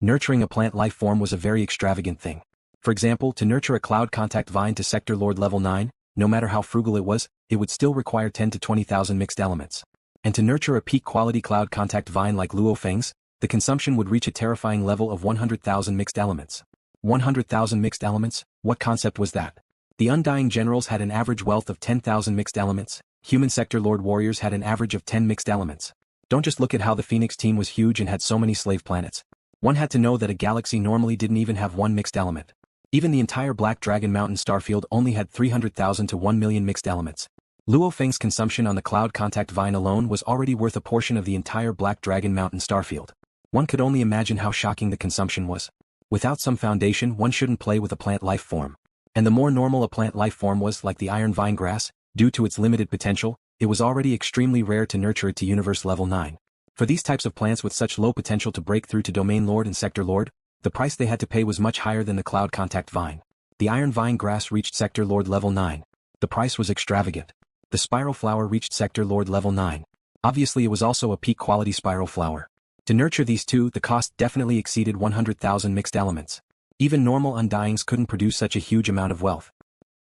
Nurturing a plant life form was a very extravagant thing. For example, to nurture a cloud contact vine to Sector Lord level 9, no matter how frugal it would still require 10 to 20,000 mixed elements. And to nurture a peak quality cloud contact vine like Luo Feng's, the consumption would reach a terrifying level of 100,000 mixed elements. 100,000 mixed elements? What concept was that? The Undying Generals had an average wealth of 10,000 mixed elements. Human Sector Lord warriors had an average of 10 mixed elements. Don't just look at how the Phoenix team was huge and had so many slave planets. One had to know that a galaxy normally didn't even have one mixed element. Even the entire Black Dragon Mountain starfield only had 300,000 to 1 million mixed elements. Luo Feng's consumption on the cloud contact vine alone was already worth a portion of the entire Black Dragon Mountain starfield. One could only imagine how shocking the consumption was. Without some foundation, one shouldn't play with a plant life form. And the more normal a plant life form was, like the iron vine grass, due to its limited potential, it was already extremely rare to nurture it to universe level 9. For these types of plants with such low potential to break through to Domain Lord and Sector Lord, the price they had to pay was much higher than the cloud contact vine. The iron vine grass reached Sector Lord level 9. The price was extravagant. The spiral flower reached Sector Lord level 9. Obviously it was also a peak quality spiral flower. To nurture these two, the cost definitely exceeded 100,000 mixed elements. Even normal Undyings couldn't produce such a huge amount of wealth.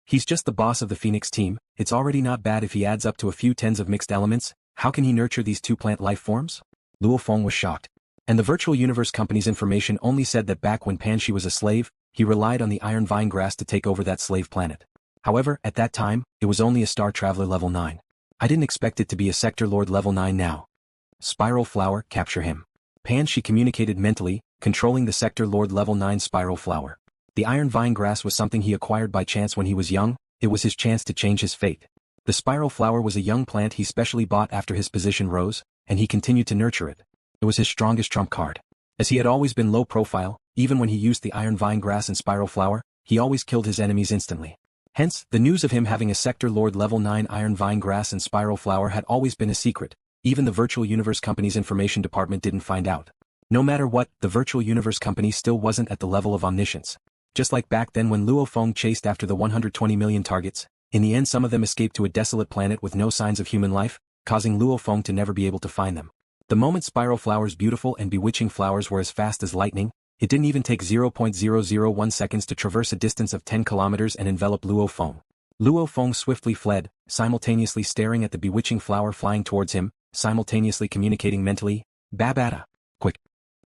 He's just the boss of the Phoenix team. It's already not bad if he adds up to a few tens of mixed elements. How can he nurture these two plant life forms? LuoFeng was shocked. And the Virtual Universe Company's information only said that back when Panshi was a slave, he relied on the iron vine grass to take over that slave planet. However, at that time, it was only a Star Traveler level 9. I didn't expect it to be a Sector Lord level 9 now. Spiral flower, capture him. Panshi communicated mentally, controlling the Sector Lord level 9 spiral flower. The iron vine grass was something he acquired by chance when he was young. It was his chance to change his fate. The spiral flower was a young plant he specially bought after his position rose, and he continued to nurture it. It was his strongest trump card. As he had always been low profile, even when he used the iron vine grass and spiral flower, he always killed his enemies instantly. Hence, the news of him having a Sector Lord level 9 iron vine grass and spiral flower had always been a secret. Even the Virtual Universe Company's information department didn't find out. No matter what, the Virtual Universe Company still wasn't at the level of omniscience. Just like back then when Luo Feng chased after the 120 million targets, in the end some of them escaped to a desolate planet with no signs of human life, causing Luo Feng to never be able to find them. The moment spiral flower's beautiful and bewitching flowers were as fast as lightning, it didn't even take 0.001 seconds to traverse a distance of 10 kilometers and envelop Luo Feng. Luo Feng swiftly fled, simultaneously staring at the bewitching flower flying towards him, simultaneously communicating mentally, Babata. Quick.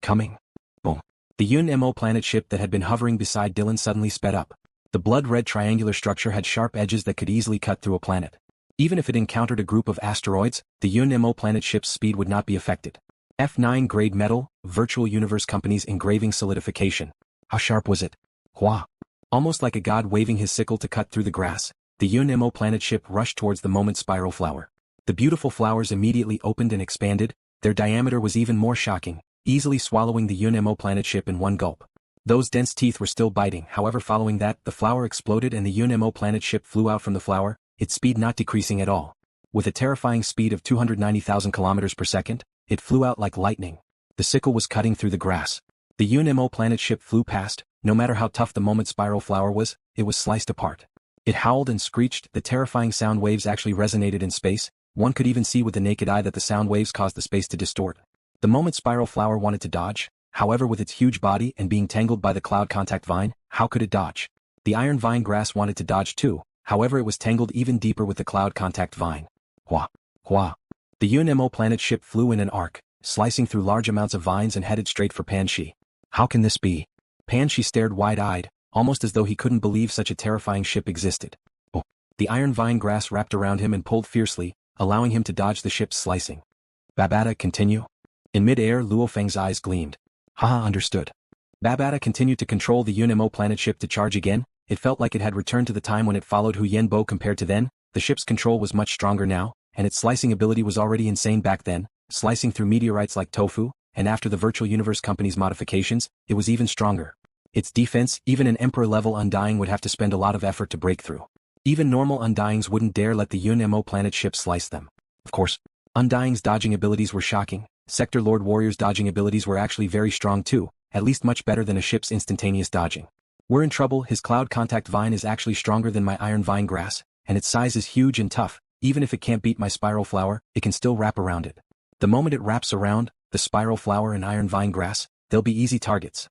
Coming. Boom. The Yunimo planet ship that had been hovering beside Dylan suddenly sped up. The blood-red triangular structure had sharp edges that could easily cut through a planet. Even if it encountered a group of asteroids, the Yunimo planet ship's speed would not be affected. F9 grade metal, Virtual Universe Company's engraving solidification. How sharp was it? Hua. Almost like a god waving his sickle to cut through the grass, the Yunimo planet ship rushed towards the moment spiral flower. The beautiful flowers immediately opened and expanded. Their diameter was even more shocking, easily swallowing the Yunimo planet ship in one gulp. Those dense teeth were still biting. However, following that, the flower exploded and the Yunimo planet ship flew out from the flower, its speed not decreasing at all. With a terrifying speed of 290,000 kilometers per second, it flew out like lightning. The sickle was cutting through the grass. The Yunimo planet ship flew past. No matter how tough the moment spiral flower was, it was sliced apart. It howled and screeched. The terrifying sound waves actually resonated in space. One could even see with the naked eye that the sound waves caused the space to distort. The moment spiral flower wanted to dodge. However, with its huge body and being tangled by the cloud contact vine, how could it dodge? The iron vine grass wanted to dodge too. However, it was tangled even deeper with the cloud contact vine. Hua. Hua. The Yunimo planet ship flew in an arc, slicing through large amounts of vines and headed straight for Panshi. How can this be? Panshi stared wide-eyed, almost as though he couldn't believe such a terrifying ship existed. Oh. The iron vine grass wrapped around him and pulled fiercely, allowing him to dodge the ship's slicing. Babata, continue. In mid-air, Luo Feng's eyes gleamed. Haha, understood. Babata continued to control the Yunimo planet ship to charge again. It felt like it had returned to the time when it followed Hu Yenbo. Compared to then, the ship's control was much stronger now, and its slicing ability was already insane back then, slicing through meteorites like tofu, and after the Virtual Universe Company's modifications, it was even stronger. Its defense, even an Emperor-level Undying would have to spend a lot of effort to break through. Even normal Undyings wouldn't dare let the Yunimo planet ship slice them. Of course, Undying's dodging abilities were shocking. Sector Lord Warrior's dodging abilities were actually very strong too, at least much better than a ship's instantaneous dodging. We're in trouble. His cloud contact vine is actually stronger than my iron vine grass, and its size is huge and tough. Even if it can't beat my spiral flower, it can still wrap around it. The moment it wraps around, the spiral flower and iron vine grass, they'll be easy targets.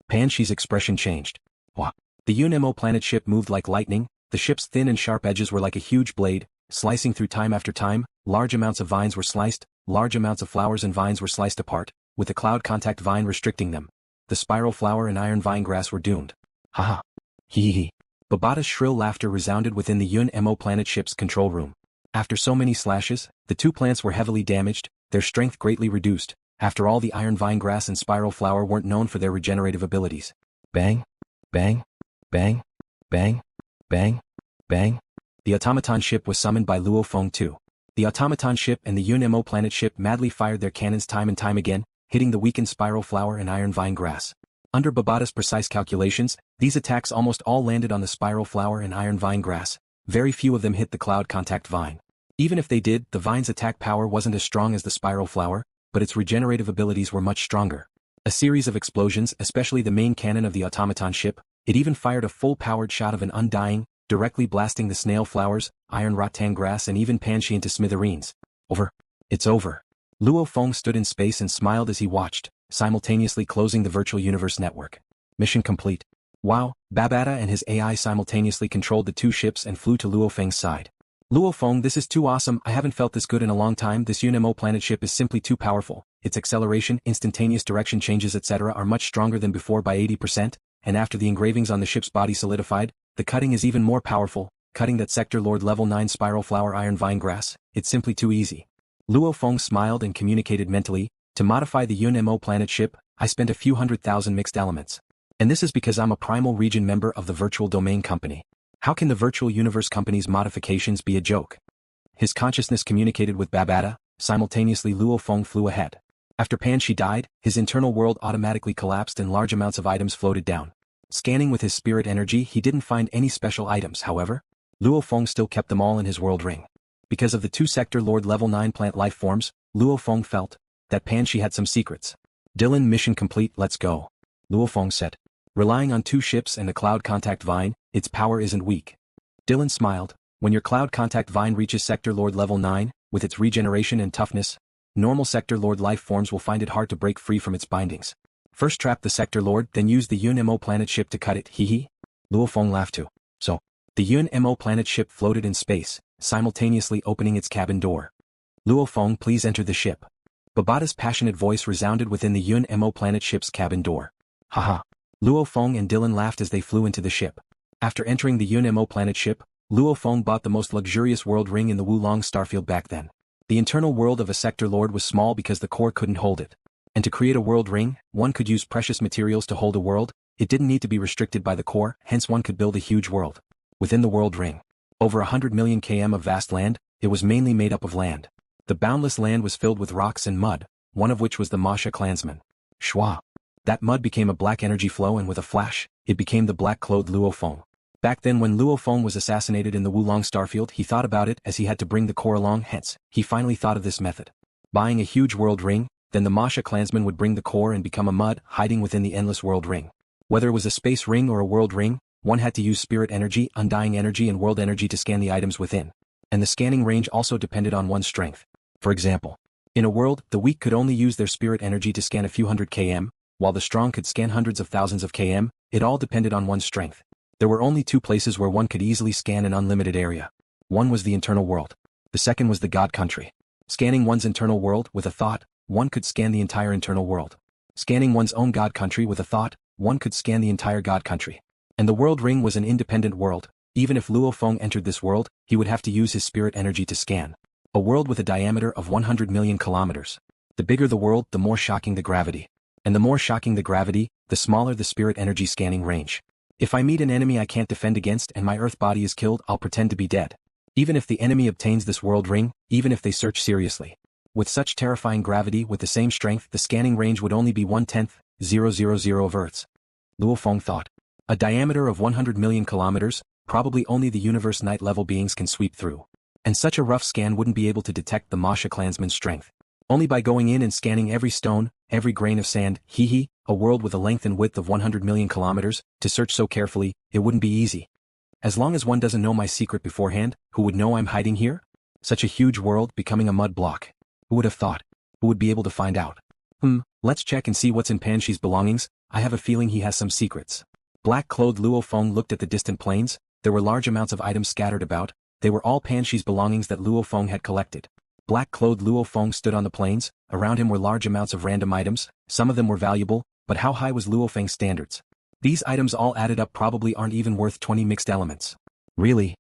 Pan Shi's expression changed. Wah. The Yunimo planet ship moved like lightning, the ship's thin and sharp edges were like a huge blade, slicing through time after time. Large amounts of vines were sliced, large amounts of flowers and vines were sliced apart, with the cloud contact vine restricting them. The spiral flower and iron vine grass were doomed. Haha. Hee hee. Babata's shrill laughter resounded within the Yunimo planet ship's control room. After so many slashes, the two plants were heavily damaged, their strength greatly reduced. After all, the iron vine grass and spiral flower weren't known for their regenerative abilities. Bang, bang, bang, bang, bang, bang. The automaton ship was summoned by Luo Feng too. The automaton ship and the Yunimo planet ship madly fired their cannons time and time again, hitting the weakened spiral flower and iron vine grass. Under Babata's precise calculations, these attacks almost all landed on the spiral flower and iron vine grass. Very few of them hit the cloud contact vine. Even if they did, the vine's attack power wasn't as strong as the spiral flower, but its regenerative abilities were much stronger. A series of explosions, especially the main cannon of the automaton ship, it even fired a full-powered shot of an Undying, directly blasting the snail flowers, iron rattan grass and even Pan Shi into smithereens. Over. It's over. Luo Feng stood in space and smiled as he watched, simultaneously closing the virtual universe network. Mission complete. Wow, Babata and his AI simultaneously controlled the two ships and flew to Luo Feng's side. Luo Feng, this is too awesome, I haven't felt this good in a long time, this Yunimo planet ship is simply too powerful, its acceleration, instantaneous direction changes etc. are much stronger than before by 80%, and after the engravings on the ship's body solidified, the cutting is even more powerful, cutting that Sector Lord level 9 spiral flower iron vine grass, it's simply too easy. Luo Feng smiled and communicated mentally, to modify the Yunimo planet ship, I spent a few 100,000 mixed elements. And this is because I'm a primal region member of the virtual domain company. How can the virtual universe company's modifications be a joke? His consciousness communicated with Babata, simultaneously Luo Feng flew ahead. After Pan Shi died, his internal world automatically collapsed and large amounts of items floated down. Scanning with his spirit energy, he didn't find any special items, however. Luo Feng still kept them all in his world ring. Because of the two Sector Lord level 9 plant life forms, Luo Feng felt that Pan Shi had some secrets. Dylan, mission complete, let's go. Luo Feng said. Relying on two ships and the cloud contact vine, its power isn't weak. Dylan smiled. When your cloud contact vine reaches Sector Lord level 9, with its regeneration and toughness, normal Sector Lord life forms will find it hard to break free from its bindings. First trap the Sector Lord, then use the Yunimo planet ship to cut it, hee hee. Luo Feng laughed too. So, the Yunimo planet ship floated in space, simultaneously opening its cabin door. Luo Feng, please enter the ship. Babata's passionate voice resounded within the Yunimo planet ship's cabin door. Haha. Luo Feng and Dylan laughed as they flew into the ship. After entering the Yunimo planet ship, Luo Feng bought the most luxurious world ring in the Wulong starfield back then. The internal world of a Sector Lord was small because the core couldn't hold it. And to create a world ring, one could use precious materials to hold a world, it didn't need to be restricted by the core, hence one could build a huge world. Within the world ring, over 100 million km of vast land, it was mainly made up of land. The boundless land was filled with rocks and mud, one of which was the Masha clansman. Shwa. That mud became a black energy flow and with a flash, it became the black-clothed Luo Feng. Back then when Luo Feng was assassinated in the Wulong starfield, he thought about it as he had to bring the core along, hence, he finally thought of this method. Buying a huge world ring, then the Masha clansman would bring the core and become a mud, hiding within the endless world ring. Whether it was a space ring or a world ring, one had to use spirit energy, undying energy and world energy to scan the items within. And the scanning range also depended on one's strength. For example, in a world, the weak could only use their spirit energy to scan a few hundred km, while the strong could scan hundreds of thousands of km, it all depended on one's strength. There were only two places where one could easily scan an unlimited area. One was the internal world. The second was the God country. Scanning one's internal world with a thought, one could scan the entire internal world. Scanning one's own God country with a thought, one could scan the entire God country. And the world ring was an independent world. Even if Luo Feng entered this world, he would have to use his spirit energy to scan. A world with a diameter of 100 million kilometers. The bigger the world, the more shocking the gravity. And the more shocking the gravity, the smaller the spirit energy scanning range. If I meet an enemy I can't defend against and my earth body is killed, I'll pretend to be dead. Even if the enemy obtains this world ring, even if they search seriously. With such terrifying gravity with the same strength, the scanning range would only be 1/10,000 of Earth's. Luo Feng thought. A diameter of 100 million kilometers, probably only the universe night level beings can sweep through. And such a rough scan wouldn't be able to detect the Masha clansman's strength. Only by going in and scanning every stone, every grain of sand, hee hee, a world with a length and width of 100 million kilometers, to search so carefully, it wouldn't be easy. As long as one doesn't know my secret beforehand, who would know I'm hiding here? Such a huge world becoming a mud block. Who would have thought? Who would be able to find out? Let's check and see what's in Panshi's belongings. I have a feeling he has some secrets. Black-clothed Luo Feng looked at the distant plains. There were large amounts of items scattered about. They were all Panshi's belongings that Luo Feng had collected. Black-clothed Luo Feng stood on the plains. Around him were large amounts of random items. Some of them were valuable, but how high was Luo Feng's standards? These items all added up probably aren't even worth 20 mixed elements. Really?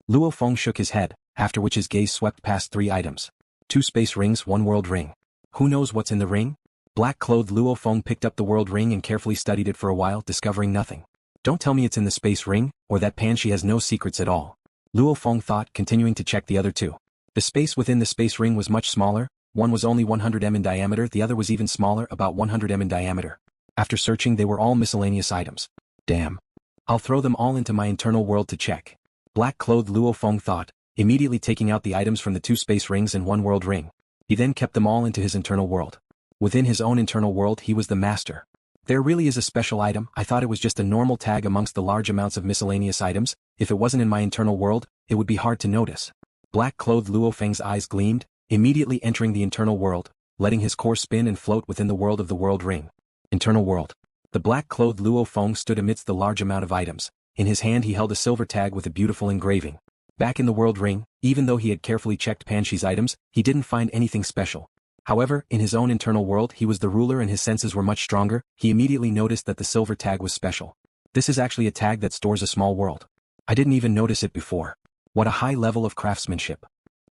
Luo Feng shook his head, after which his gaze swept past 3 items. 2 space rings, 1 world ring. Who knows what's in the ring? Black-clothed Luo Feng picked up the world ring and carefully studied it for a while, discovering nothing. Don't tell me it's in the space ring, or that Panshi has no secrets at all. Luo Feng thought, continuing to check the other 2. The space within the space ring was much smaller. One was only 100 m in diameter, the other was even smaller, about 100 m in diameter. After searching, they were all miscellaneous items. Damn. I'll throw them all into my internal world to check. Black-clothed Luo Feng thought, immediately taking out the items from the 2 space rings and 1 world ring. He then kept them all into his internal world. Within his own internal world, he was the master. There really is a special item. I thought it was just a normal tag amongst the large amounts of miscellaneous items. If it wasn't in my internal world, it would be hard to notice. Black-clothed Luo Feng's eyes gleamed, immediately entering the internal world, letting his core spin and float within the world of the world ring. Internal world. The black-clothed Luo Feng stood amidst the large amount of items. In his hand he held a silver tag with a beautiful engraving. Back in the world ring, even though he had carefully checked Panshi's items, he didn't find anything special. However, in his own internal world he was the ruler and his senses were much stronger. He immediately noticed that the silver tag was special. This is actually a tag that stores a small world. I didn't even notice it before. What a high level of craftsmanship.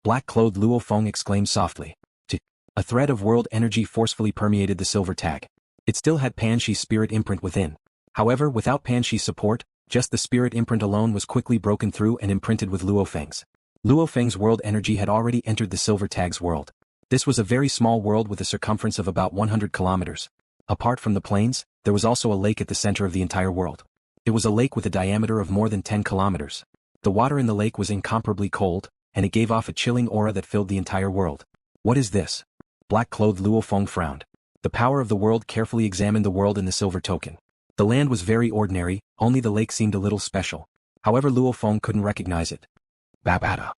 Black-clothed Luo Feng exclaimed softly. A thread of world energy forcefully permeated the silver tag. It still had Panshi's spirit imprint within. However, without Panshi's support, just the spirit imprint alone was quickly broken through and imprinted with Luo Feng's. Luo Feng's world energy had already entered the silver tag's world. This was a very small world with a circumference of about 100 kilometers. Apart from the plains, there was also a lake at the center of the entire world. It was a lake with a diameter of more than 10 kilometers. The water in the lake was incomparably cold, and it gave off a chilling aura that filled the entire world. What is this? Black-clothed Luo Feng frowned. The power of the world carefully examined the world in the silver token. The land was very ordinary, only the lake seemed a little special. However, Luo Feng couldn't recognize it. Babata.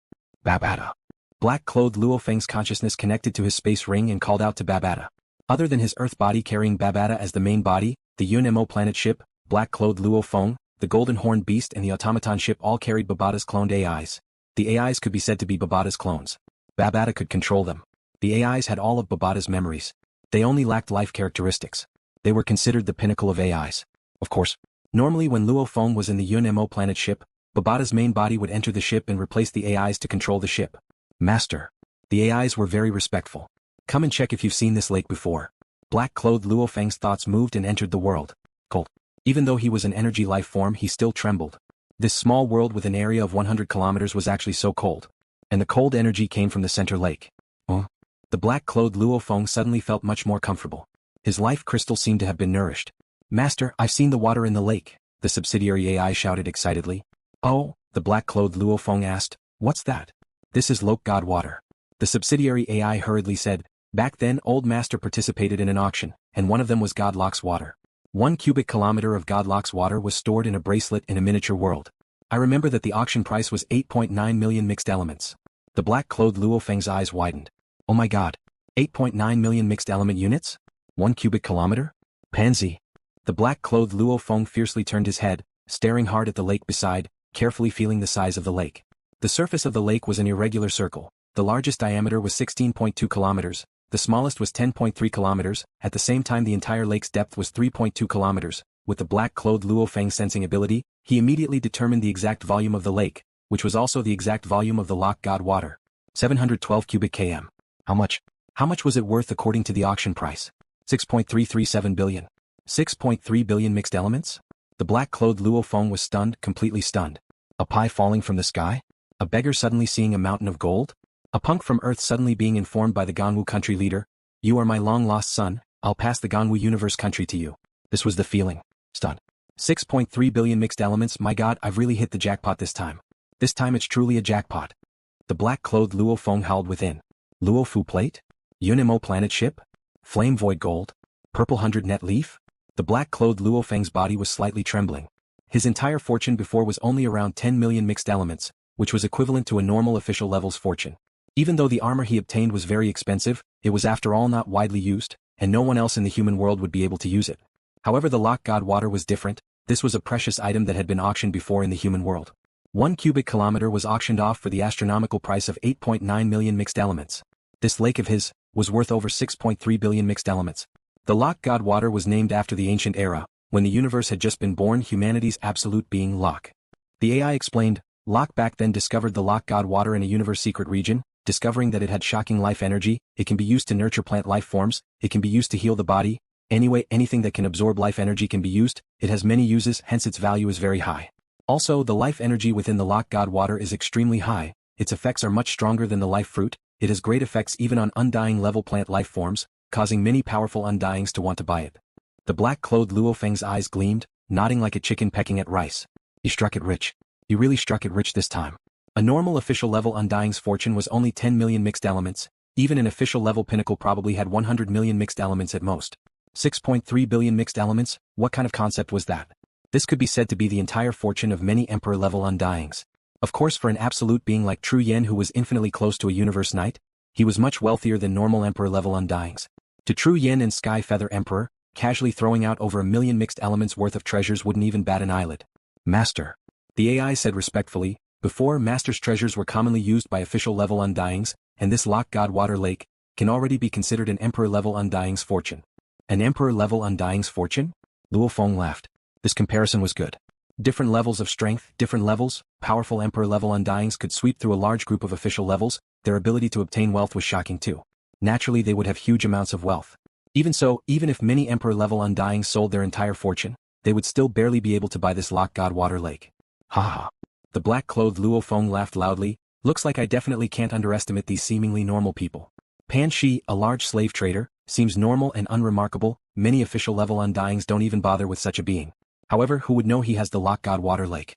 Babata. Black-clothed Luo Feng's consciousness connected to his space ring and called out to Babata. Other than his earth body carrying Babata as the main body, the Yunimo planet ship, black-clothed Luo Feng, the golden horned beast and the automaton ship all carried Babata's cloned AIs. The AIs could be said to be Babata's clones. Babata could control them. The AIs had all of Babata's memories. They only lacked life characteristics. They were considered the pinnacle of AIs. Of course, normally when Luo Feng was in the Yunimo planet ship, Babata's main body would enter the ship and replace the AIs to control the ship. Master. The AIs were very respectful. Come and check if you've seen this lake before. Black-clothed Luo Feng's thoughts moved and entered the world. Cold. Even though he was an energy life form, he still trembled. This small world with an area of 100 kilometers was actually so cold. And the cold energy came from the center lake. The black-clothed Luo Feng suddenly felt much more comfortable. His life crystal seemed to have been nourished. Master, I've seen the water in the lake, the subsidiary AI shouted excitedly. Oh, the black-clothed Luo Feng asked, what's that? This is Locke God Water. The subsidiary AI hurriedly said, back then old master participated in an auction, and one of them was Godlocke's water. 1 cubic kilometer of Godlocke's water was stored in a bracelet in a miniature world. I remember that the auction price was 8.9 million mixed elements. The black-clothed Luo Feng's eyes widened. Oh my god. 8.9 million mixed element units? 1 cubic kilometer? Pansy. The black-clothed Luo Feng fiercely turned his head, staring hard at the lake beside, carefully feeling the size of the lake. The surface of the lake was an irregular circle. The largest diameter was 16.2 kilometers, the smallest was 10.3 kilometers, at the same time the entire lake's depth was 3.2 kilometers. With the black-clothed Luo Feng sensing ability, he immediately determined the exact volume of the lake, which was also the exact volume of the Locke God Water. 712 cubic km. How much? How much was it worth according to the auction price? 6.337 billion. 6.3 billion mixed elements? The black-clothed Luo Feng was stunned, completely stunned. A pie falling from the sky? A beggar suddenly seeing a mountain of gold? A punk from Earth suddenly being informed by the Ganwu country leader, you are my long-lost son, I'll pass the Ganwu universe country to you. This was the feeling. Stunned. 6.3 billion mixed elements, my god, I've really hit the jackpot this time. This time it's truly a jackpot. The black-clothed Luo Feng howled within. Luo Fu plate? Yunimo planet ship? Flame void gold? Purple 100 net leaf? The black-clothed Luo Feng's body was slightly trembling. His entire fortune before was only around 10 million mixed elements, which was equivalent to a normal official level's fortune. Even though the armor he obtained was very expensive, it was after all not widely used. and no one else in the human world would be able to use it. However, the Locke God Water was different. This was a precious item that had been auctioned before in the human world. 1 cubic kilometer was auctioned off for the astronomical price of 8.9 million mixed elements. This lake of his was worth over 6.3 billion mixed elements. The Locke God Water was named after the ancient era, when the universe had just been born, humanity's absolute being Locke. The AI explained, Locke back then discovered the Locke God Water in a universe secret region, discovering that it had shocking life energy. It can be used to nurture plant life forms, it can be used to heal the body. Anyway, anything that can absorb life energy can be used. It has many uses, hence its value is very high. Also, the life energy within the Locke God Water is extremely high. Its effects are much stronger than the life fruit. It has great effects even on undying level plant life forms, causing many powerful undyings to want to buy it. The black-clothed Luo Feng's eyes gleamed, nodding like a chicken pecking at rice. He struck it rich. He really struck it rich this time. A normal official level undying's fortune was only 10 million mixed elements. Even an official level pinnacle probably had 100 million mixed elements at most. 6.3 billion mixed elements, what kind of concept was that? This could be said to be the entire fortune of many emperor-level undyings. Of course, for an absolute being like True Yen, who was infinitely close to a universe knight, he was much wealthier than normal emperor-level undyings. To True Yen and Sky Feather Emperor, casually throwing out over 1 million mixed elements worth of treasures wouldn't even bat an eyelid. Master. The AI said respectfully, before, Master's treasures were commonly used by official-level undyings, and this Locke God Water Lake can already be considered an emperor-level undying's fortune. An emperor-level undying's fortune? Luo Feng laughed. This comparison was good. Different levels of strength, different levels, powerful emperor-level undyings could sweep through a large group of official levels. Their ability to obtain wealth was shocking too. Naturally, they would have huge amounts of wealth. Even so, even if many emperor-level undyings sold their entire fortune, they would still barely be able to buy this Locke God Water Lake. Ha ha. The black-clothed Luo Feng laughed loudly. Looks like I definitely can't underestimate these seemingly normal people. Pan Shi, a large slave trader, seems normal and unremarkable. Many official-level undyings don't even bother with such a being. However, who would know he has the Locke God Water Lake?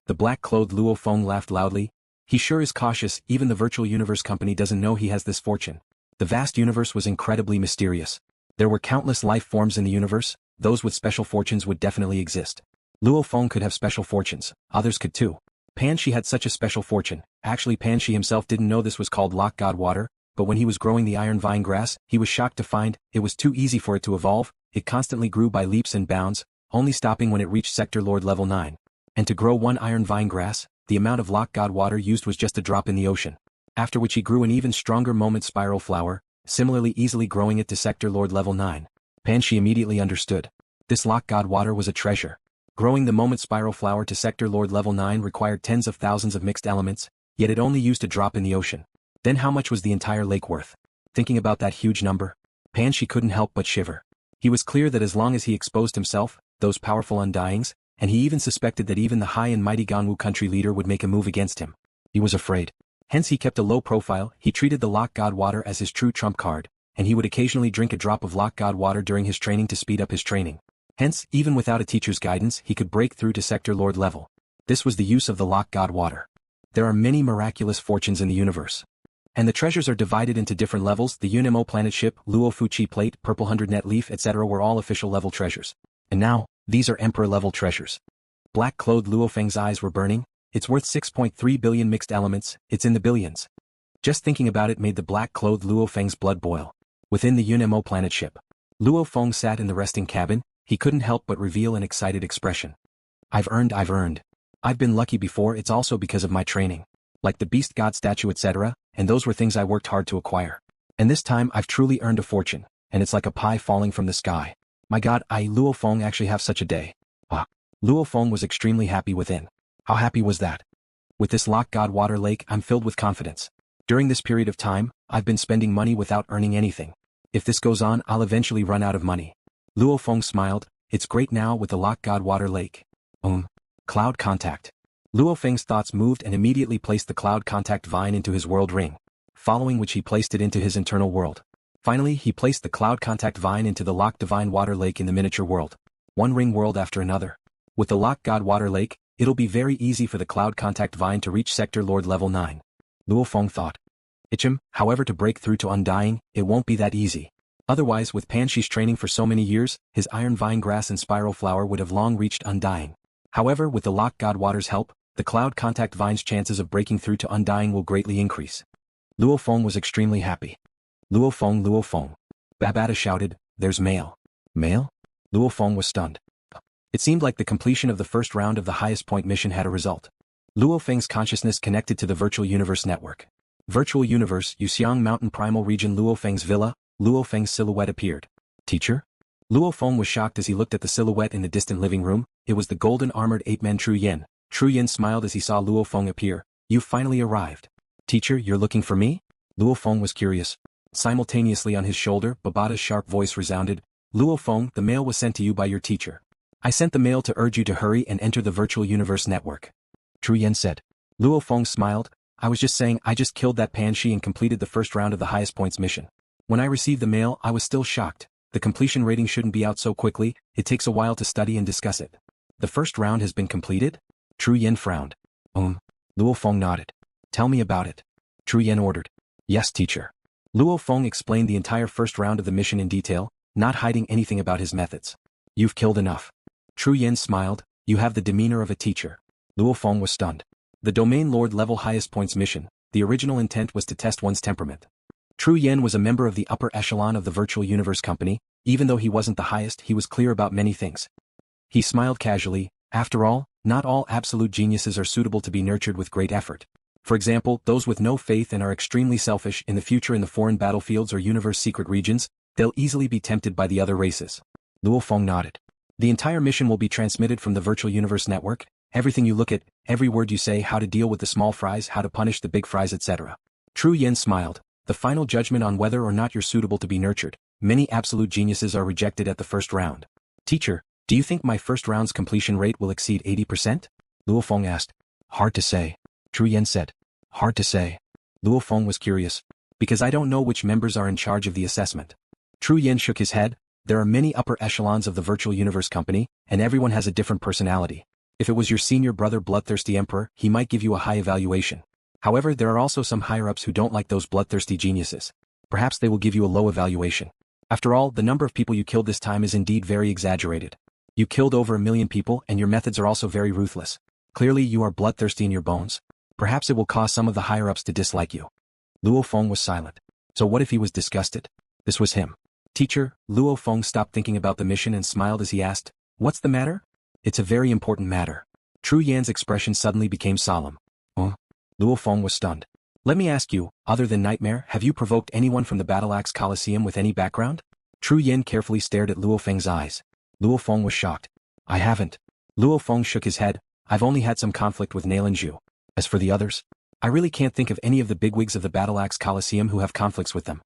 The black-clothed Luo Feng laughed loudly. He sure is cautious. Even the virtual universe company doesn't know he has this fortune. The vast universe was incredibly mysterious. There were countless life forms in the universe. Those with special fortunes would definitely exist. Luo Feng could have special fortunes. Others could too. Pan Shi had such a special fortune. Actually, Pan Shi himself didn't know this was called Locke God Water, but when he was growing the iron vine grass, he was shocked to find it was too easy for it to evolve. It constantly grew by leaps and bounds, only stopping when it reached Sector Lord level 9. And to grow one iron vine grass, the amount of Locke God Water used was just a drop in the ocean. After which he grew an even stronger moment spiral flower, similarly easily growing it to Sector Lord level 9. Pan Shi immediately understood. This Locke God Water was a treasure. Growing the moment spiral flower to Sector Lord level 9 required tens of thousands of mixed elements, yet it only used a drop in the ocean. Then how much was the entire lake worth? Thinking about that huge number, Pan Shi couldn't help but shiver. He was clear that as long as he exposed himself, those powerful undyings, and he even suspected that even the high and mighty Ganwu country leader would make a move against him. He was afraid. Hence he kept a low profile. He treated the Locke God Water as his true trump card, and he would occasionally drink a drop of Locke God Water during his training to speed up his training. Hence, even without a teacher's guidance, he could break through to Sector Lord level. This was the use of the Locke God Water. There are many miraculous fortunes in the universe. And the treasures are divided into different levels. The Yunimo planet ship, Luo Fuchi plate, purple 100 net leaf, etc. were all official level treasures. And now, these are emperor level treasures. Black-clothed Luo Feng's eyes were burning. It's worth 6.3 billion mixed elements. It's in the billions. Just thinking about it made the black-clothed Luo Feng's blood boil. Within the Yunimo planet ship, Luo Feng sat in the resting cabin. He couldn't help but reveal an excited expression. I've earned. I've been lucky before. It's also because of my training. Like the beast god statue, etc., and those were things I worked hard to acquire. And this time I've truly earned a fortune, and it's like a pie falling from the sky. My god, Luo Feng actually have such a day. Luo Feng was extremely happy within. How happy was that? With this Locke God Water Lake, I'm filled with confidence. During this period of time, I've been spending money without earning anything. If this goes on, I'll eventually run out of money. Luo Feng smiled. It's great now with the Locke God Water Lake. Cloud contact. Luo Feng's thoughts moved and immediately placed the cloud contact vine into his world ring, following which he placed it into his internal world. Finally, he placed the cloud contact vine into the Locke Divine Water Lake in the miniature world. One ring world after another. With the Locke God Water Lake, it'll be very easy for the cloud contact vine to reach Sector Lord level 9. Luo Feng thought. However, to break through to Undying, it won't be that easy. Otherwise, with Pan Shi's training for so many years, his iron vine grass and spiral flower would have long reached Undying. However, with the Locke God Water's help, the cloud contact vine's chances of breaking through to Undying will greatly increase. Luo Feng was extremely happy. Luo Feng. Babata shouted, there's mail. Mail? Luo Feng was stunned. It seemed like the completion of the first round of the highest point mission had a result. Luo Feng's consciousness connected to the virtual universe network. Virtual universe, Yuxiang Mountain Primal Region. Luo Feng's villa. Luo Feng's silhouette appeared. Teacher? Luo Feng was shocked as he looked at the silhouette in the distant living room. It was the golden-armored ape-man Tru Yen. Tru Yen smiled as he saw Luo Feng appear. You've finally arrived. Teacher, you're looking for me? Luo Feng was curious. Simultaneously on his shoulder, Babata's sharp voice resounded. Luo Feng, the mail was sent to you by your teacher. I sent the mail to urge you to hurry and enter the virtual universe network. Tru Yen said. Luo Feng smiled. I was just saying I just killed that Panshi and completed the first round of the highest points mission. When I received the mail, I was still shocked. The completion rating shouldn't be out so quickly, it takes a while to study and discuss it. The first round has been completed? Tru Yen frowned. Luo Feng nodded. Tell me about it. Tru Yen ordered. Yes, teacher. Luo Feng explained the entire first round of the mission in detail, not hiding anything about his methods. You've killed enough. Tru Yen smiled. You have the demeanor of a teacher. Luo Feng was stunned. The Domain Lord level highest points mission, the original intent was to test one's temperament. Tru Yen was a member of the upper echelon of the virtual universe company. Even though he wasn't the highest, he was clear about many things. He smiled casually. After all, not all absolute geniuses are suitable to be nurtured with great effort. For example, those with no faith and are extremely selfish in the future in the foreign battlefields or universe secret regions, they'll easily be tempted by the other races. Luo Feng nodded. The entire mission will be transmitted from the virtual universe network. Everything you look at, every word you say, how to deal with the small fries, how to punish the big fries, etc. Tru Yen smiled. The final judgment on whether or not you're suitable to be nurtured. Many absolute geniuses are rejected at the first round. Teacher, do you think my first round's completion rate will exceed 80%? Luo Feng asked. Hard to say. Tru Yen said. Hard to say. Luo Feng was curious. Because I don't know which members are in charge of the assessment. Tru Yen shook his head. There are many upper echelons of the virtual universe company, and everyone has a different personality. If it was your senior brother Bloodthirsty Emperor, he might give you a high evaluation. However, there are also some higher-ups who don't like those bloodthirsty geniuses. Perhaps they will give you a low evaluation. After all, the number of people you killed this time is indeed very exaggerated. You killed over 1 million people and your methods are also very ruthless. Clearly you are bloodthirsty in your bones. Perhaps it will cause some of the higher-ups to dislike you. Luo Feng was silent. So what if he was disgusted? This was him. Teacher, Luo Feng stopped thinking about the mission and smiled as he asked, What's the matter? It's a very important matter. Tru Yan's expression suddenly became solemn. Luo Feng was stunned. Let me ask you, other than Nightmare, have you provoked anyone from the Battle-axe Coliseum with any background? Tru Yan carefully stared at Luo Feng's eyes. Luo Feng was shocked. I haven't. Luo Feng shook his head. I've only had some conflict with Nailanju. As for the others, I really can't think of any of the bigwigs of the Battle-axe Coliseum who have conflicts with them.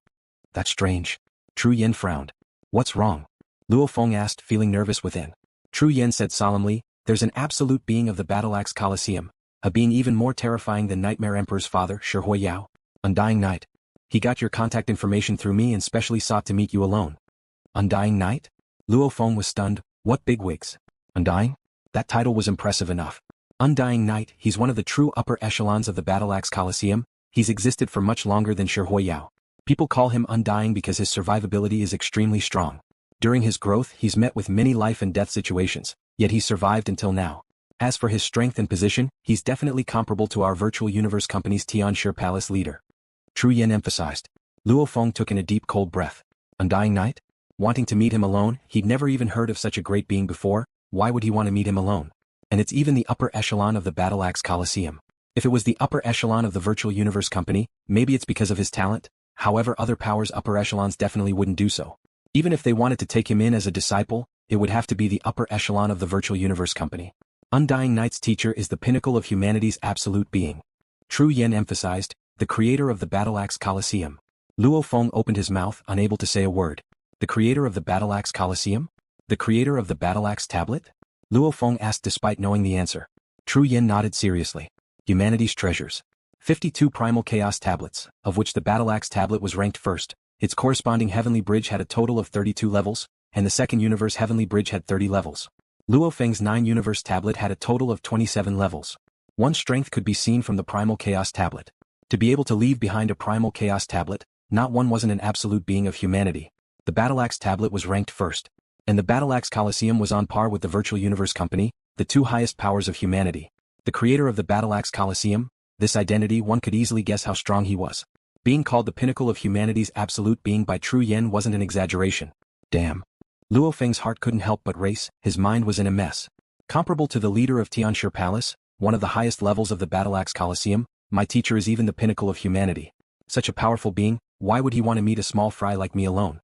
That's strange. Tru Yan frowned. What's wrong? Luo Feng asked, feeling nervous within. Tru Yan said solemnly, there's an absolute being of the Battle-axe Coliseum. A being even more terrifying than Nightmare Emperor's father, Shi Huiyao. Undying Knight. He got your contact information through me and specially sought to meet you alone. Undying Knight? Luo Feng was stunned. What bigwigs? Undying? That title was impressive enough. Undying Knight, he's one of the true upper echelons of the Battle-axe Coliseum. He's existed for much longer than Shi Huiyao. People call him Undying because his survivability is extremely strong. During his growth, he's met with many life and death situations, yet he's survived until now. As for his strength and position, he's definitely comparable to our virtual universe company's Tianshi Palace leader. Tru Yan emphasized. Luo Feng took in a deep cold breath. Undying Knight? Wanting to meet him alone, he'd never even heard of such a great being before. Why would he want to meet him alone? And it's even the upper echelon of the Battle-axe Coliseum. If it was the upper echelon of the virtual universe company, maybe it's because of his talent. However, other powers' upper echelons definitely wouldn't do so. Even if they wanted to take him in as a disciple, it would have to be the upper echelon of the virtual universe company. Undying Knight's teacher is the pinnacle of humanity's absolute being. Tru Yan emphasized, the creator of the Battle-axe Coliseum. Luo Feng opened his mouth, unable to say a word. The creator of the Battle-axe Coliseum? The creator of the Battle-axe tablet? Luo Feng asked despite knowing the answer. Tru Yan nodded seriously. Humanity's treasures. 52 primal chaos tablets, of which the Battle-axe tablet was ranked first. Its corresponding heavenly bridge had a total of 32 levels, and the second universe heavenly bridge had 30 levels. LuoFeng's 9-universe tablet had a total of 27 levels. One strength could be seen from the primal chaos tablet. To be able to leave behind a primal chaos tablet, not one wasn't an absolute being of humanity. The Battle-axe tablet was ranked first. And the Battle-axe Coliseum was on par with the virtual universe company, the two highest powers of humanity. The creator of the Battle-axe Coliseum, this identity one could easily guess how strong he was. Being called the pinnacle of humanity's absolute being by Tru Yan wasn't an exaggeration. Damn. Luo Feng's heart couldn't help but race, his mind was in a mess. Comparable to the leader of Tianshi Palace, one of the highest levels of the Battle-axe Coliseum, my teacher is even the pinnacle of humanity. Such a powerful being, why would he want to meet a small fry like me alone?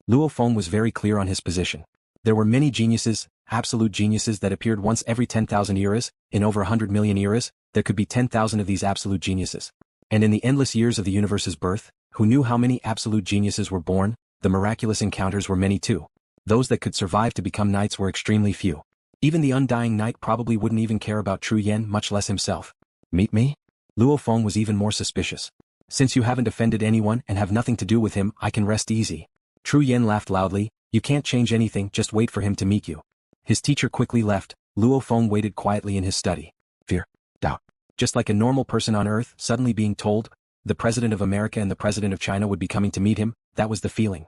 Luo Feng was very clear on his position. There were many geniuses, absolute geniuses that appeared once every 10,000 eras, in over 100 million eras, there could be 10,000 of these absolute geniuses. And in the endless years of the universe's birth, who knew how many absolute geniuses were born, the miraculous encounters were many too. Those that could survive to become knights were extremely few. Even the Undying Knight probably wouldn't even care about True Yen, much less himself. Meet me? Luo Feng was even more suspicious. Since you haven't offended anyone and have nothing to do with him, I can rest easy. True Yen laughed loudly, you can't change anything, just wait for him to meet you. His teacher quickly left, Luo Feng waited quietly in his study. Fear, doubt. Just like a normal person on Earth suddenly being told, the President of America and the President of China would be coming to meet him, that was the feeling.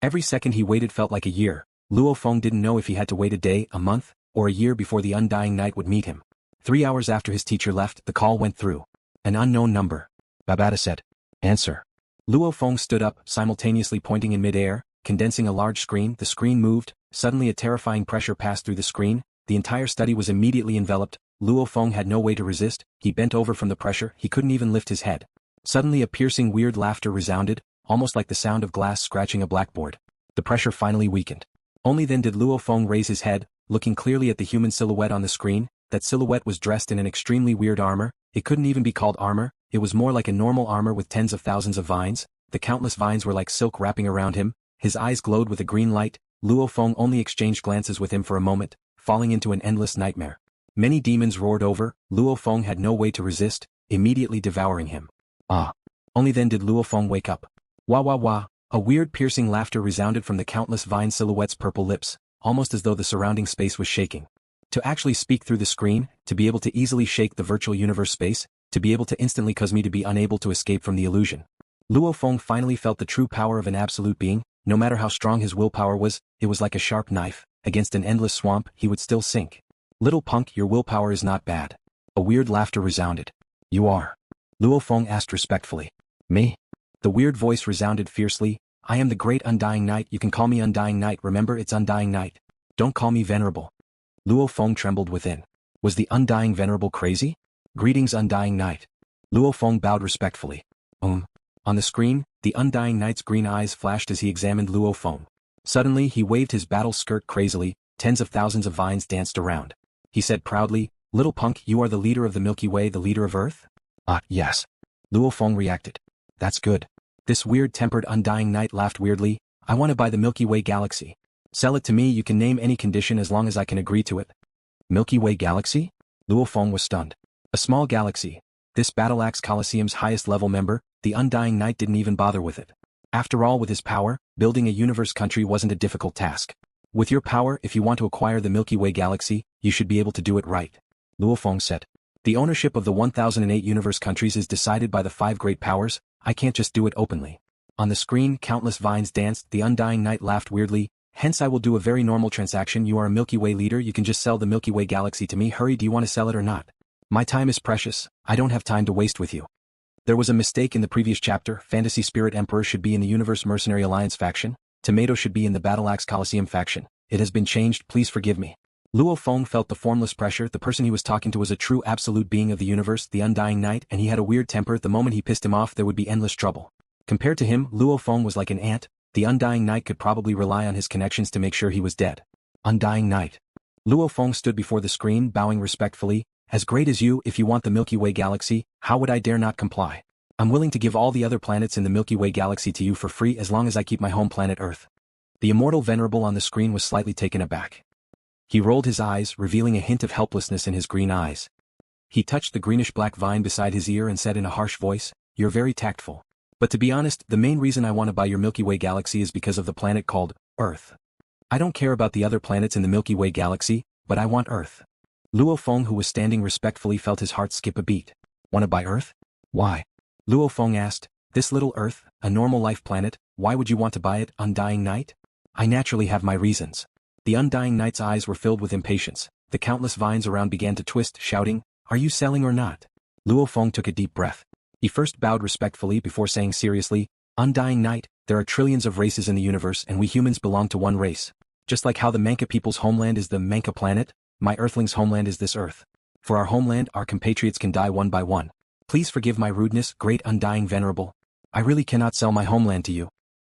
Every second he waited felt like a year. Luo Feng didn't know if he had to wait a day, a month, or a year before the Undying Knight would meet him. 3 hours after his teacher left, the call went through. An unknown number. Babata said. Answer. Luo Feng stood up, simultaneously pointing in midair, condensing a large screen. The screen moved, suddenly a terrifying pressure passed through the screen, the entire study was immediately enveloped. Luo Feng had no way to resist, he bent over from the pressure, he couldn't even lift his head. Suddenly a piercing weird laughter resounded, almost like the sound of glass scratching a blackboard. The pressure finally weakened. Only then did Luo Feng raise his head, looking clearly at the human silhouette on the screen. That silhouette was dressed in an extremely weird armor, it couldn't even be called armor, it was more like a normal armor with tens of thousands of vines, the countless vines were like silk wrapping around him, his eyes glowed with a green light. Luo Feng only exchanged glances with him for a moment, falling into an endless nightmare. Many demons roared over, Luo Feng had no way to resist, immediately devouring him. Ah! Only then did Luo Feng wake up. Wah wah wah, a weird piercing laughter resounded from the countless vine silhouette's purple lips, almost as though the surrounding space was shaking. To actually speak through the screen, to be able to easily shake the virtual universe space, to be able to instantly cause me to be unable to escape from the illusion. Luo Feng finally felt the true power of an absolute being, no matter how strong his willpower was, it was like a sharp knife, against an endless swamp, he would still sink. Little punk, your willpower is not bad. A weird laughter resounded. You are? Luo Feng asked respectfully. Me? The weird voice resounded fiercely. I am the great Undying Knight, you can call me Undying Knight, remember it's Undying Knight. Don't call me Venerable. Luo Feng trembled within. Was the Undying Venerable crazy? Greetings Undying Knight. Luo Feng bowed respectfully. On the screen, the Undying Knight's green eyes flashed as he examined Luo Feng. Suddenly he waved his battle skirt crazily, tens of thousands of vines danced around. He said proudly, Little punk, you are the leader of the Milky Way, the leader of Earth? Yes. Luo Feng reacted. That's good. This weird-tempered Undying Knight laughed weirdly. I want to buy the Milky Way Galaxy. Sell it to me, you can name any condition as long as I can agree to it. Milky Way Galaxy? Luo Feng was stunned. A small galaxy. This Battle-axe Coliseum's highest level member, the Undying Knight didn't even bother with it. After all, with his power, building a universe country wasn't a difficult task. With your power, if you want to acquire the Milky Way Galaxy, you should be able to do it right. Luo Feng said. The ownership of the 1008 universe countries is decided by the 5 great powers, I can't just do it openly. On the screen, countless vines danced, the Undying Knight laughed weirdly. Hence I will do a very normal transaction, you are a Milky Way leader, you can just sell the Milky Way Galaxy to me, hurry, do you want to sell it or not? My time is precious, I don't have time to waste with you. There was a mistake in the previous chapter, Fantasy Spirit Emperor should be in the Universe Mercenary Alliance faction, Tomato should be in the Battle-axe Coliseum faction, it has been changed, please forgive me. Luo Feng felt the formless pressure, the person he was talking to was a true absolute being of the universe, the Undying Knight, and he had a weird temper, the moment he pissed him off there would be endless trouble. Compared to him, Luo Feng was like an ant, the Undying Knight could probably rely on his connections to make sure he was dead. Undying Knight. Luo Feng stood before the screen, bowing respectfully, as great as you, if you want the Milky Way Galaxy, how would I dare not comply? I'm willing to give all the other planets in the Milky Way Galaxy to you for free as long as I keep my home planet Earth. The immortal Venerable on the screen was slightly taken aback. He rolled his eyes, revealing a hint of helplessness in his green eyes. He touched the greenish-black vine beside his ear and said in a harsh voice, You're very tactful. But to be honest, the main reason I want to buy your Milky Way Galaxy is because of the planet called Earth. I don't care about the other planets in the Milky Way Galaxy, but I want Earth. Luo Feng, who was standing respectfully, felt his heart skip a beat. Want to buy Earth? Why? Luo Feng asked. This little Earth, a normal life planet, why would you want to buy it, Undying Knight? I naturally have my reasons. The Undying Knight's eyes were filled with impatience. The countless vines around began to twist, shouting, Are you selling or not? Luo Feng took a deep breath. He first bowed respectfully before saying seriously, Undying Knight, there are trillions of races in the universe and we humans belong to one race. Just like how the Manka people's homeland is the Manka planet, my Earthling's homeland is this Earth. For our homeland, our compatriots can die one by one. Please forgive my rudeness, great Undying Venerable. I really cannot sell my homeland to you.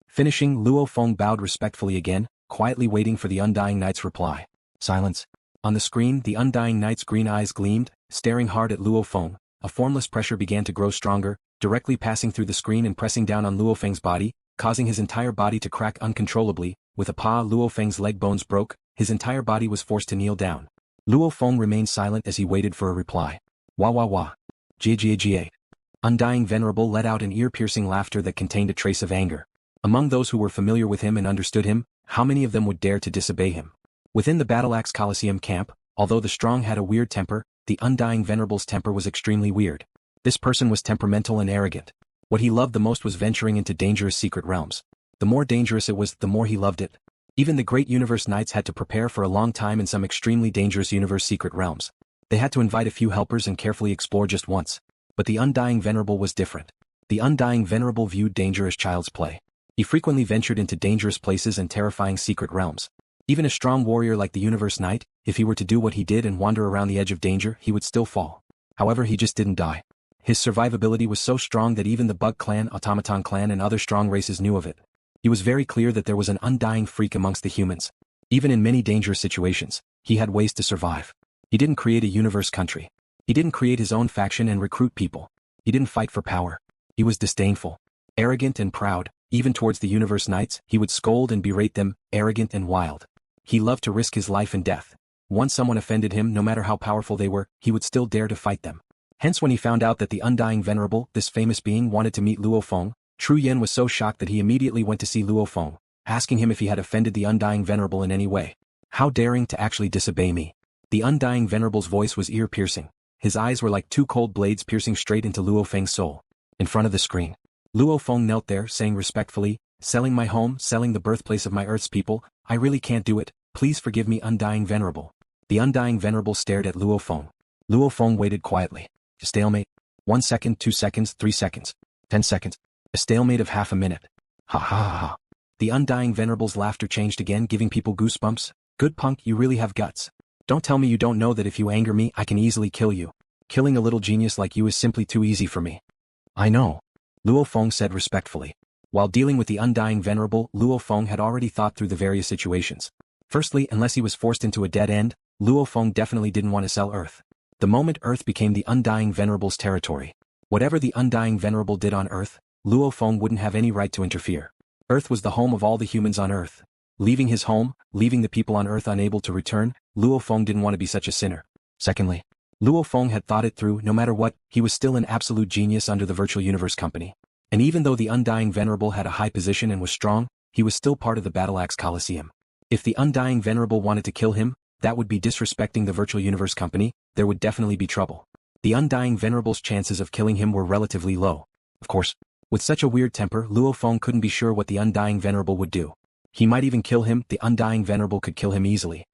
Finishing, Luo Feng bowed respectfully again, quietly waiting for the Undying Knight's reply. Silence. On the screen, the Undying Knight's green eyes gleamed, staring hard at Luo Feng. A formless pressure began to grow stronger, directly passing through the screen and pressing down on Luo Feng's body, causing his entire body to crack uncontrollably. With a paw, Luo Feng's leg bones broke, his entire body was forced to kneel down. Luo Feng remained silent as he waited for a reply. Wah wah wah. Jia. Undying Venerable let out an ear-piercing laughter that contained a trace of anger. Among those who were familiar with him and understood him, how many of them would dare to disobey him? Within the Battle-axe Coliseum camp, although the strong had a weird temper, the Undying Venerable's temper was extremely weird. This person was temperamental and arrogant. What he loved the most was venturing into dangerous secret realms. The more dangerous it was, the more he loved it. Even the great universe knights had to prepare for a long time in some extremely dangerous universe secret realms. They had to invite a few helpers and carefully explore just once. But the Undying Venerable was different. The Undying Venerable viewed danger as child's play. He frequently ventured into dangerous places and terrifying secret realms. Even a strong warrior like the Universe Knight, if he were to do what he did and wander around the edge of danger, he would still fall. However, he just didn't die. His survivability was so strong that even the Bug Clan, Automaton Clan and other strong races knew of it. He was very clear that there was an undying freak amongst the humans. Even in many dangerous situations, he had ways to survive. He didn't create a universe country. He didn't create his own faction and recruit people. He didn't fight for power. He was disdainful, arrogant and proud. Even towards the Universe Knights, he would scold and berate them, arrogant and wild. He loved to risk his life and death. Once someone offended him, no matter how powerful they were, he would still dare to fight them. Hence when he found out that the Undying Venerable, this famous being, wanted to meet Luo Feng, Tru Yen was so shocked that he immediately went to see Luo Feng, asking him if he had offended the Undying Venerable in any way. How daring to actually disobey me. The Undying Venerable's voice was ear-piercing. His eyes were like two cold blades piercing straight into Luo Feng's soul. In front of the screen, Luo Feng knelt there, saying respectfully, selling my home, selling the birthplace of my Earth's people, I really can't do it, please forgive me Undying Venerable. The Undying Venerable stared at Luo Feng. Luo Feng waited quietly. A stalemate. 1 second, 2 seconds, 3 seconds, 10 seconds. A stalemate of half a minute. Ha ha ha ha. The Undying Venerable's laughter changed again, giving people goosebumps. Good punk, you really have guts. Don't tell me you don't know that if you anger me, I can easily kill you. Killing a little genius like you is simply too easy for me. I know. Luo Feng said respectfully. While dealing with the Undying Venerable, Luo Feng had already thought through the various situations. Firstly, unless he was forced into a dead end, Luo Feng definitely didn't want to sell Earth. The moment Earth became the Undying Venerable's territory, whatever the Undying Venerable did on Earth, Luo Feng wouldn't have any right to interfere. Earth was the home of all the humans on Earth. Leaving his home, leaving the people on Earth unable to return, Luo Feng didn't want to be such a sinner. Secondly, Luo Feng had thought it through. No matter what, he was still an absolute genius under the Virtual Universe Company. And even though the Undying Venerable had a high position and was strong, he was still part of the Battle-axe Coliseum. If the Undying Venerable wanted to kill him, that would be disrespecting the Virtual Universe Company. There would definitely be trouble. The Undying Venerable's chances of killing him were relatively low. Of course, with such a weird temper, Luo Feng couldn't be sure what the Undying Venerable would do. He might even kill him. The Undying Venerable could kill him easily.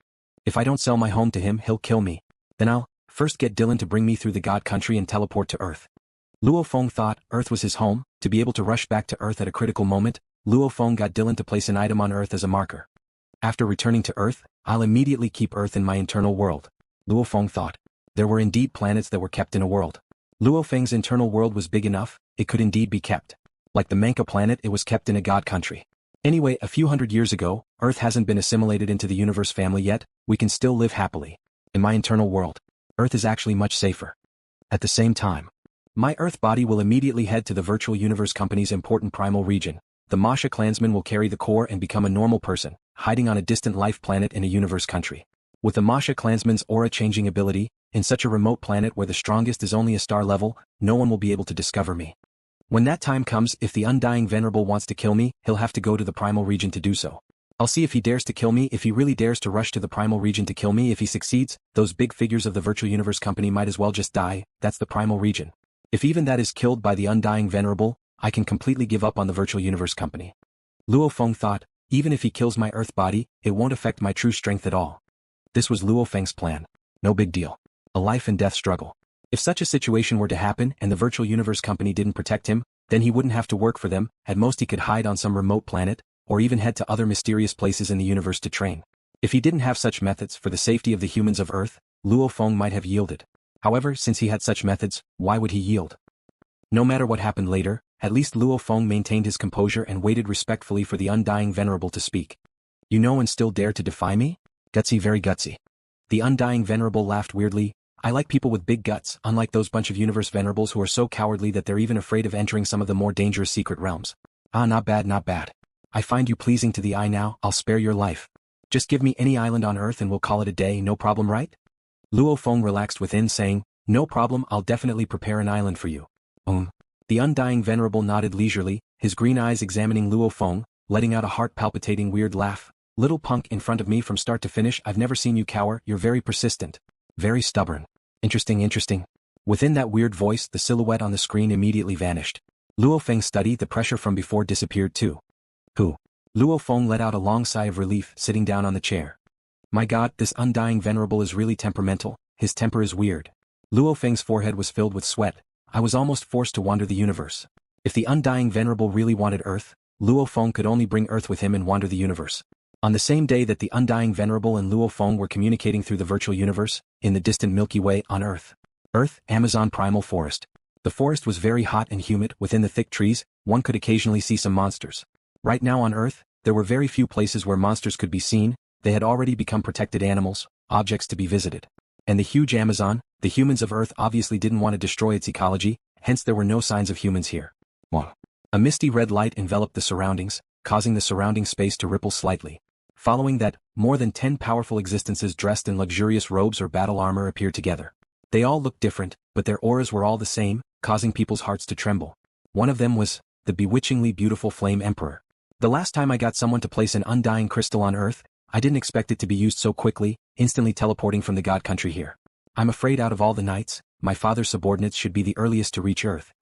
If I don't sell my home to him, he'll kill me. Then I'll first get Dylan to bring me through the God Country and teleport to Earth. Luo Feng thought Earth was his home. To be able to rush back to Earth at a critical moment, Luo Feng got Dylan to place an item on Earth as a marker. After returning to Earth, I'll immediately keep Earth in my internal world. Luo Feng thought. There were indeed planets that were kept in a world. LuoFeng's internal world was big enough, it could indeed be kept. Like the Manka planet, it was kept in a God country. Anyway, a few hundred years ago, Earth hasn't been assimilated into the universe family yet, we can still live happily. In my internal world, Earth is actually much safer. At the same time, my Earth body will immediately head to the Virtual Universe Company's important primal region. The Masha clansman will carry the core and become a normal person, hiding on a distant life planet in a universe country. With the Masha clansman's aura-changing ability, in such a remote planet where the strongest is only a star level, no one will be able to discover me. When that time comes, if the Undying Venerable wants to kill me, he'll have to go to the primal region to do so. I'll see if he dares to kill me. If he really dares to rush to the primal region to kill me, if he succeeds, those big figures of the Virtual Universe Company might as well just die. That's the primal region. If even that is killed by the Undying Venerable, I can completely give up on the Virtual Universe Company. Luo Feng thought, even if he kills my Earth body, it won't affect my true strength at all. This was Luo Feng's plan. No big deal. A life and death struggle. If such a situation were to happen and the Virtual Universe Company didn't protect him, Then he wouldn't have to work for them, at most he could hide on some remote planet, or even head to other mysterious places in the universe to train. If he didn't have such methods for the safety of the humans of Earth, Luo Feng might have yielded. However, since he had such methods, why would he yield? No matter what happened later, at least Luo Feng maintained his composure and waited respectfully for the Undying Venerable to speak. You know and still dare to defy me? Gutsy, very gutsy. The Undying Venerable laughed weirdly. I like people with big guts, unlike those bunch of universe venerables who are so cowardly that they're even afraid of entering some of the more dangerous secret realms. Ah, not bad, not bad. I find you pleasing to the eye now, I'll spare your life. Just give me any island on Earth and we'll call it a day, no problem, right? Luo Feng relaxed within, saying, no problem, I'll definitely prepare an island for you. The Undying Venerable nodded leisurely, his green eyes examining Luo Feng, letting out a heart-palpitating weird laugh. Little punk, in front of me from start to finish, I've never seen you cower, you're very persistent. Very stubborn. Interesting. Within that weird voice, the silhouette on the screen immediately vanished. Luo Feng studied the pressure from before disappeared too. Who? Luo Feng let out a long sigh of relief, sitting down on the chair. My god, this Undying Venerable is really temperamental, his temper is weird. Luo Feng's forehead was filled with sweat. I was almost forced to wander the universe. If the Undying Venerable really wanted Earth, Luo Feng could only bring Earth with him and wander the universe. On the same day that the Undying Venerable and Luo Feng were communicating through the virtual universe, in the distant Milky Way on Earth. Amazon Primal Forest. The forest was very hot and humid. Within the thick trees, one could occasionally see some monsters. Right now on Earth, there were very few places where monsters could be seen. They had already become protected animals, objects to be visited. And the huge Amazon, the humans of Earth obviously didn't want to destroy its ecology, hence there were no signs of humans here. A misty red light enveloped the surroundings, causing the surrounding space to ripple slightly. Following that, more than 10 powerful existences dressed in luxurious robes or battle armor appeared together. They all looked different, but their auras were all the same, causing people's hearts to tremble. One of them was the bewitchingly beautiful Flame Emperor. The last time I got someone to place an undying crystal on Earth, I didn't expect it to be used so quickly, instantly teleporting from the god country here. I'm afraid out of all the knights, my father's subordinates should be the earliest to reach Earth.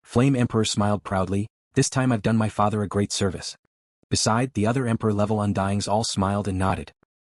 Flame Emperor smiled proudly. This time I've done my father a great service. Beside, the other Emperor-level Undyings all smiled and nodded.